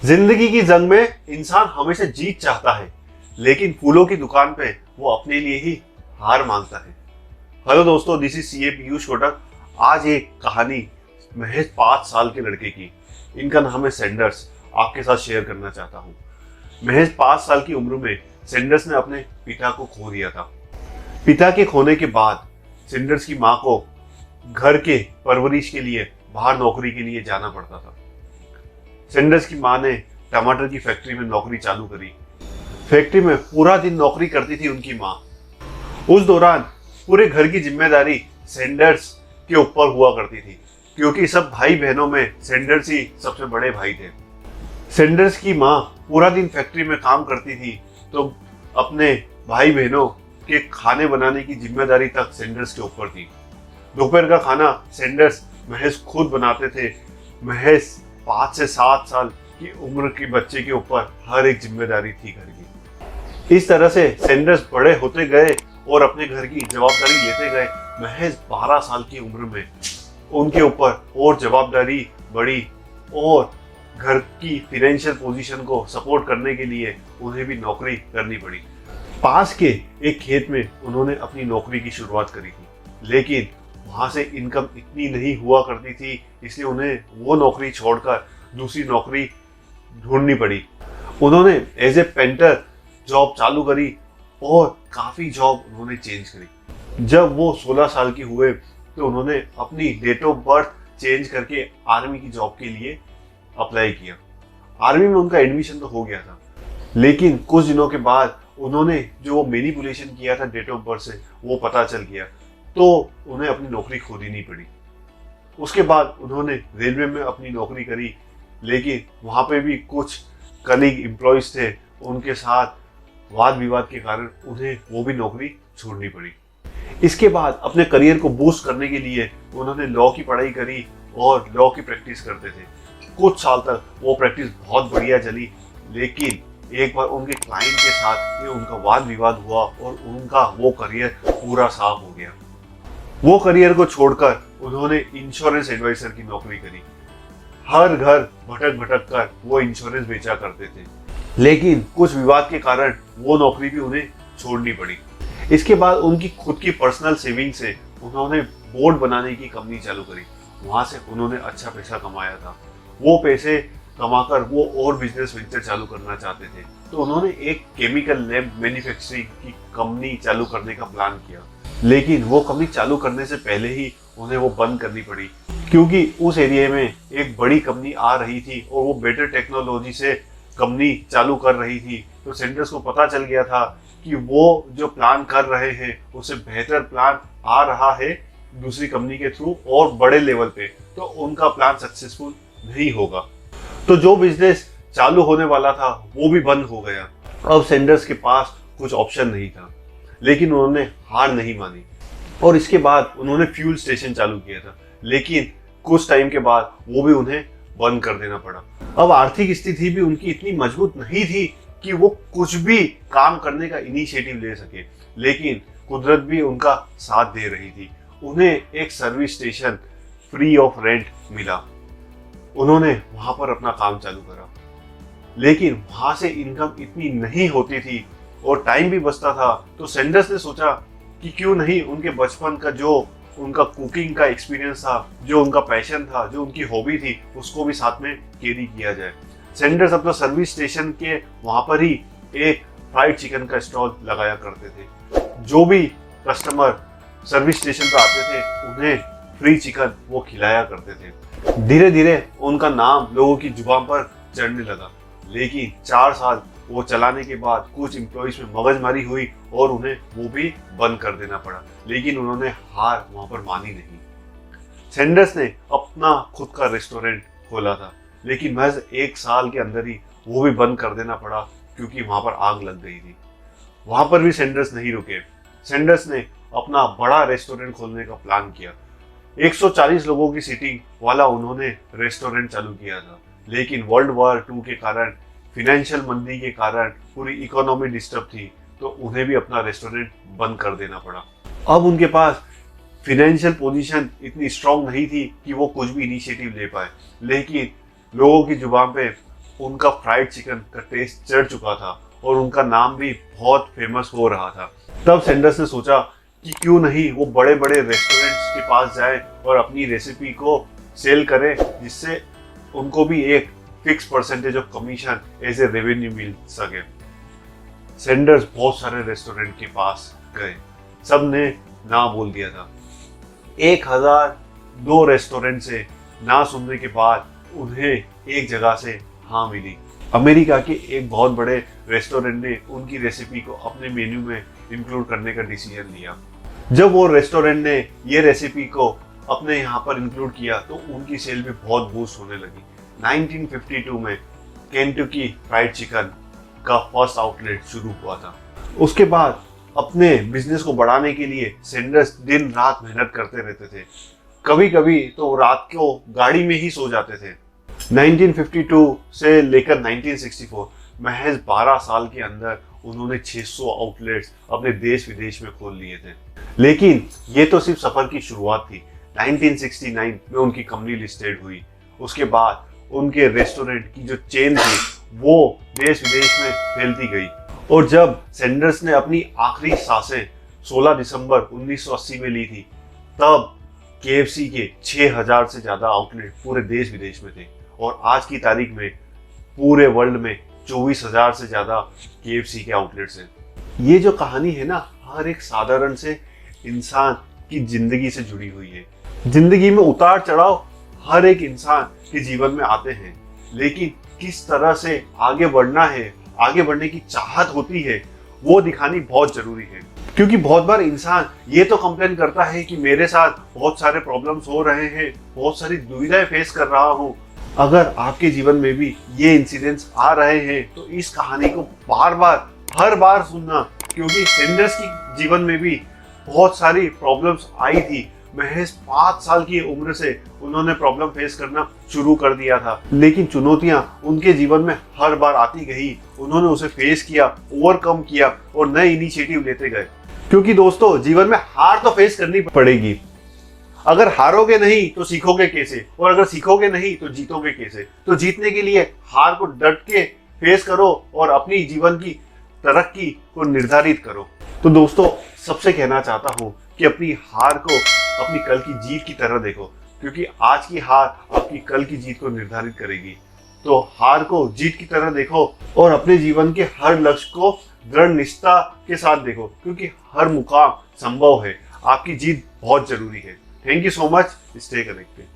जिंदगी की जंग में इंसान हमेशा जीत चाहता है, लेकिन फूलों की दुकान पे वो अपने लिए ही हार मांगता है। हेलो दोस्तों, this is CA Piyush Kotak. आज एक कहानी महज 5 साल के लड़के की, इनका नाम है सेंडर्स, आपके साथ शेयर करना चाहता हूँ। महज 5 साल की उम्र में सेंडर्स ने अपने पिता को खो दिया था। पिता के खोने के बाद सेंडर्स की माँ को घर के परवरिश के लिए बाहर नौकरी के लिए जाना पड़ता था। सेंडर्स की माँ ने टमाटर की फैक्ट्री में नौकरी चालू करी। फैक्ट्री में पूरा दिन नौकरी करती थी उनकी माँ। उस दौरान पूरे घर की जिम्मेदारी सेंडर्स के ऊपर हुआ करती थी, क्योंकि सब भाई बहनों में सेंडर्स ही सबसे बड़े भाई थे। सेंडर्स की माँ पूरा दिन फैक्ट्री में काम करती थी, तो अपने भाई बहनों के खाने बनाने की जिम्मेदारी तक सेंडर्स के ऊपर थी। दोपहर का खाना सेंडर्स महज खुद बनाते थे। महज 5 से 7 साल की उम्र के बच्चे के ऊपर हर एक जिम्मेदारी थी घर की। इस तरह से सेंडर्स बड़े होते गए और अपने घर की जवाबदारी लेते गए। महज 12 साल की उम्र में उनके ऊपर और जवाबदारी बढ़ी और घर की फाइनेंशियल पोजीशन को सपोर्ट करने के लिए उन्हें भी नौकरी करनी पड़ी। पास के एक खेत में उन्होंने अपनी नौकरी की शुरुआत करी थी, लेकिन वहां से इनकम इतनी नहीं हुआ करती थी, इसलिए उन्हें वो नौकरी छोड़कर दूसरी नौकरी ढूंढनी पड़ी। उन्होंने एज ए पेंटर जॉब चालू करी और काफी जॉब उन्होंने चेंज करी। जब वो 16 साल के हुए तो उन्होंने अपनी डेट ऑफ बर्थ चेंज करके आर्मी की जॉब के लिए अप्लाई किया। आर्मी में उनका एडमिशन तो हो गया था, लेकिन कुछ दिनों के बाद उन्होंने जो मैनिपुलेशन किया था डेट ऑफ बर्थ से, वो पता चल गया, तो उन्हें अपनी नौकरी खोनी पड़ी। उसके बाद उन्होंने रेलवे में अपनी नौकरी करी, लेकिन वहां पे भी कुछ कलीग एम्प्लॉयज थे, उनके साथ वाद विवाद के कारण उन्हें वो भी नौकरी छोड़नी पड़ी। इसके बाद अपने करियर को बूस्ट करने के लिए उन्होंने लॉ की पढ़ाई करी और लॉ की प्रैक्टिस करते थे। कुछ साल तक वो प्रैक्टिस बहुत बढ़िया चली, लेकिन एक बार उनके क्लाइंट के साथ ये उनका वाद विवाद हुआ और उनका वो करियर पूरा साफ हो गया। वो करियर को छोड़कर उन्होंने इंश्योरेंस एडवाइजर की नौकरी करी। हर घर भटक भटक कर वो इंश्योरेंस बेचा करते थे, लेकिन कुछ विवाद के कारण वो नौकरी भी उन्हें छोड़नी पड़ी। इसके बाद उनकी खुद की पर्सनल सेविंग से उन्होंने बोर्ड बनाने की कंपनी चालू करी। वहां से उन्होंने अच्छा पैसा कमाया था। वो पैसे कमाकर वो और बिजनेस वेंचर चालू करना चाहते थे, तो उन्होंने एक केमिकल लैब मैन्युफैक्चरिंग की कंपनी चालू करने का प्लान किया। लेकिन वो कंपनी चालू करने से पहले ही उन्हें वो बंद करनी पड़ी, क्योंकि उस एरिया में एक बड़ी कंपनी आ रही थी और वो बेटर टेक्नोलॉजी से कंपनी चालू कर रही थी। तो सेंडर्स को पता चल गया था कि वो जो प्लान कर रहे हैं उससे बेहतर प्लान आ रहा है दूसरी कंपनी के थ्रू और बड़े लेवल पे, तो उनका प्लान सक्सेसफुल नहीं होगा। तो जो बिजनेस चालू होने वाला था वो भी बंद हो गया। अब सेंडर्स के पास कुछ ऑप्शन नहीं था, लेकिन उन्होंने हार नहीं मानी और इसके बाद उन्होंने फ्यूल स्टेशन चालू किया था, लेकिन कुछ टाइम के बाद वो भी उन्हें बंद कर देना पड़ा। अब आर्थिक स्थिति भी उनकी इतनी मजबूत नहीं थी कि वो कुछ भी काम करने का इनिशिएटिव ले सके, लेकिन कुदरत भी उनका साथ दे रही थी। उन्हें एक service station free of rent मिला। उन्होंने वहां पर अपना काम चालू करा, लेकिन वहां से इनकम इतनी नहीं होती थी और टाइम भी बचता था। तो सेंडर्स ने सोचा कि क्यों नहीं उनके बचपन का जो उनका कुकिंग का एक्सपीरियंस था, जो उनका पैशन था, जो उनकी हॉबी थी, उसको भी साथ में कैरी किया जाए। सेंडर्स अपना सर्विस स्टेशन के वहां पर ही एक फ्राइड चिकन का स्टॉल लगाया करते थे। जो भी कस्टमर सर्विस स्टेशन पर आते थे उन्हें फ्री चिकन वो खिलाया करते थे। धीरे धीरे उनका नाम लोगों की जुबान पर चढ़ने लगा, लेकिन 4 साल वो चलाने के बाद कुछ एम्प्लॉइज में मगजमारी हुई और उन्हें वो भी बंद कर देना पड़ा, लेकिन उन्होंने हार वहां पर मानी नहीं। सेंडर्स ने अपना खुद का रेस्टोरेंट खोला था, लेकिन महज 1 साल के अंदर ही वो भी बंद कर देना पड़ा, क्योंकि वहां पर आग लग गई थी। वहां पर भी सेंडर्स नहीं रुके। सेंडर्स ने अपना बड़ा रेस्टोरेंट खोलने का प्लान किया। 140 लोगों की सीटिंग वाला उन्होंने रेस्टोरेंट चालू किया था, लेकिन वर्ल्ड वॉर 2 के कारण, फाइनेंशियल मंदी के कारण पूरी इकोनॉमी डिस्टर्ब थी, तो उन्हें भी अपना रेस्टोरेंट बंद कर देना पड़ा। अब उनके पास फाइनेंशियल पोजीशन इतनी स्ट्रांग नहीं थी कि वो कुछ भी इनिशिएटिव ले पाए, लेकिन लोगों की जुबान पे उनका फ्राइड चिकन का टेस्ट चढ़ चुका था और उनका नाम भी बहुत फेमस हो रहा था। तब सैंडर्स ने सोचा कि क्यों नहीं वो बड़े बड़े रेस्टोरेंट्स के पास जाए और अपनी रेसिपी को सेल करें, जिससे उनको भी एक fix percentage of commission as a revenue मिल सके। सैंडर्स बहुत सारे रेस्टोरेंट के पास गए, सब ने ना बोल दिया था। 1002 रेस्टोरेंट से ना सुनने के बाद उन्हें एक जगह से हाँ मिली। अमेरिका के एक बहुत बड़े रेस्टोरेंट ने उनकी रेसिपी को अपने मेन्यू में इंक्लूड करने का डिसीजन लिया। जब वो रेस्टोरेंट ने ये रेसिपी को अपने यहाँ पर इंक्लूड किया तो उनकी सेल भी बहुत बूस्ट होने लगी। 1952 में केंटकी फ्राइड चिकन का फर्स्ट आउटलेट शुरू हुआ था। उसके बाद अपने बिजनेस को बढ़ाने के लिए सैंडर्स दिन रात मेहनत करते रहते थे। कभी कभी तो रात को गाड़ी में ही सो जाते थे। 1952 से लेकर 1964 महज 12 साल के अंदर उन्होंने 600 आउटलेट्स अपने देश विदेश में खोल लिए थे। लेकिन ये तो सिर्फ सफर की शुरुआत थी। 1969 में उनकी कंपनी लिस्टेड हुई। उसके बाद उनके रेस्टोरेंट की जो चेन थी वो देश विदेश में फैलती गई। और जब सैंडर्स ने अपनी आखिरी सांसें 16 दिसंबर 1980 में ली थी, तब KFC के 6000 से ज्यादा आउटलेट पूरे देश विदेश में थे और आज की तारीख में पूरे वर्ल्ड में 24,000 से ज्यादा KFC के आउटलेट्स हैं। ये जो कहानी है ना, हर एक साधारण से इंसान की जिंदगी से जुड़ी हुई है। जिंदगी में उतार चढ़ाव हर एक इंसान के जीवन में आते हैं, लेकिन किस तरह से आगे बढ़ना है, आगे बढ़ने की चाहत होती है, वो दिखानी बहुत जरूरी है। क्योंकि बहुत बार इंसान ये तो कंप्लेन करता है कि मेरे साथ बहुत सारे प्रॉब्लम्स हो रहे हैं, बहुत सारी दुविधाएं फेस कर रहा हूँ। अगर आपके जीवन में भी ये इंसिडेंट्स आ रहे हैं तो इस कहानी को बार बार हर बार सुनना, क्योंकि सैंडर्स की जीवन में भी बहुत सारी प्रॉब्लम्स आई थी। महज 5 साल की उम्र से उन्होंने प्रॉब्लम फेस करना शुरू कर दिया था, लेकिन चुनौतियां उनके जीवन में हर बार आती गई। उन्होंने उसे फेस किया, ओवरकम किया और नए इनिशिएटिव लेते गए। क्योंकि दोस्तों, जीवन में हार तो फेस करनी पड़ेगी। अगर हारोगे नहीं तो सीखोगे कैसे, और अगर सीखोगे नहीं तो जीतोगे कैसे। तो जीतने के लिए हार को डट के फेस करो और अपनी जीवन की तरक्की को निर्धारित करो। तो दोस्तों, सबसे कहना चाहता हूँ कि अपनी हार को अपनी कल की जीत की तरह देखो, क्योंकि आज की हार आपकी कल की जीत को निर्धारित करेगी। तो हार को जीत की तरह देखो और अपने जीवन के हर लक्ष्य को दृढ़ निष्ठा के साथ देखो, क्योंकि हर मुकाम संभव है। आपकी जीत बहुत जरूरी है। Thank you so much. Stay connected.